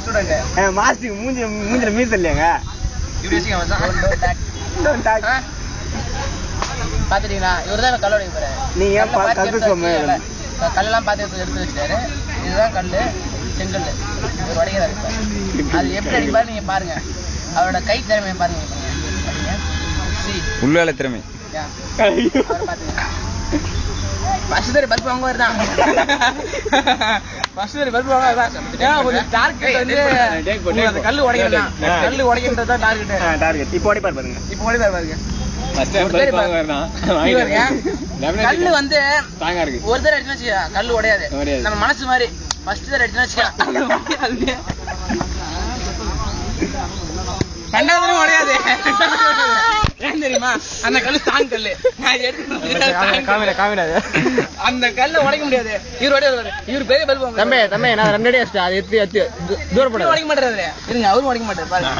Student master மூஞ்சில மீது இல்லையாங்க இப்படி பாத்துட்டீங்களா? இவர்தான் கல்லோட போற நீங்க கல்லெல்லாம் பார்த்து எடுத்து வச்சுட்டாரு. இதுதான் கல்லு, செங்கல். இவர் உடைக்கிறாரு. அது எப்படி அடிப்பாரு நீங்க பாருங்க. அவரோட கை திறமையை பாருங்க. உள்ளால திறமை பல்ப் வாங்குவார் தான். கல்லு உடைக்கிறதான். கல்லு உடைக்கிறது தான் டார்கெட். இப்போ ஓடிப்பார் பாருங்க. கல்லு வந்து ஒரு தடவை அடிச்சுன்னு வச்சுக்க கல்லு உடையாது. நம்ம மனசு மாதிரி ஃபர்ஸ்ட் தடவை அடிச்சுன்னு வச்சுக்க ரெண்டாவது உடையாது. ஏன் தெரியுமா? அந்த கல்லு ஸ்ட்ராங் கல்லு. அந்த கல்ல உடைக்க முடியாது. இவரு பெரிய பல்பு தம்பி நான் 2 அடி அடிச்சேன். அது தூரம் போட உடைக்க மாட்டாரு. இருங்க, அவரும் உடைக்க மாட்டாரு பாருங்க.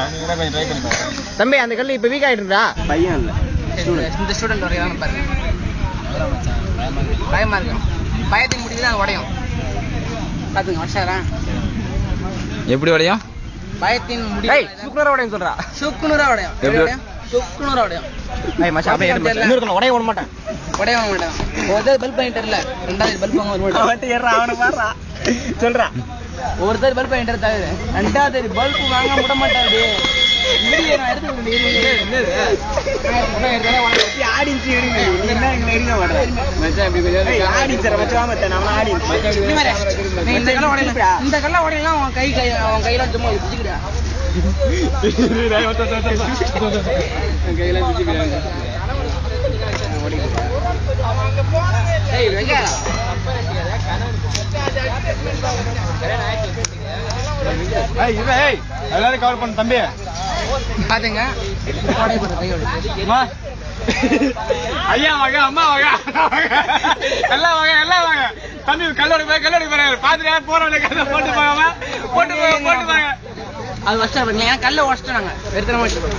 தம்பி அந்த கல்லு இப்ப வீக் ஆயிட்டு இருக்கா? பையன் இல்ல, இந்த ஸ்டூடெண்ட் உடைக்கிறான்னு பாருங்க. பயமா இருக்கும். பயத்தின் முடிவுதான் அது உடையும். பாத்துங்க வருஷம் எப்படி உடையும்? பயத்தின் முடிவு சுக்குநூறா உடையும் சொல்றா. சுக்குநூறா உடையும். சுக்குநூறா உடையும். உடைய விட மாட்டேன். உடைய வாங்க மாட்டேன். ஒருத்தர் பல்ப் வாங்கிட்டு இல்ல, ரெண்டாவது பல்ப் வாங்க அவனை சொல்றா. ஒருத்தர் பல்ப் வாங்கிட்டு தவிர ரெண்டாவது பல்ப் வாங்க விட மாட்டாரு. இந்த கல்ல உடையலாம் அவன் கையில சும்மா பிடிச்சிக்கிட்டா எல்லாரும் கவர் பண்ண தம்பி பாத்துங்க. ஐயா வாங்க, அம்மா வாங்க, எல்லாம் வாங்க. தம்பி கல்லோட போறாரு. பாத்துக்க போறவங்க கல்ல போட்டு போங்க. அது வச்சா கல்ல உடச்சிட்டு நாங்க எடுத்துட மாட்டோம்.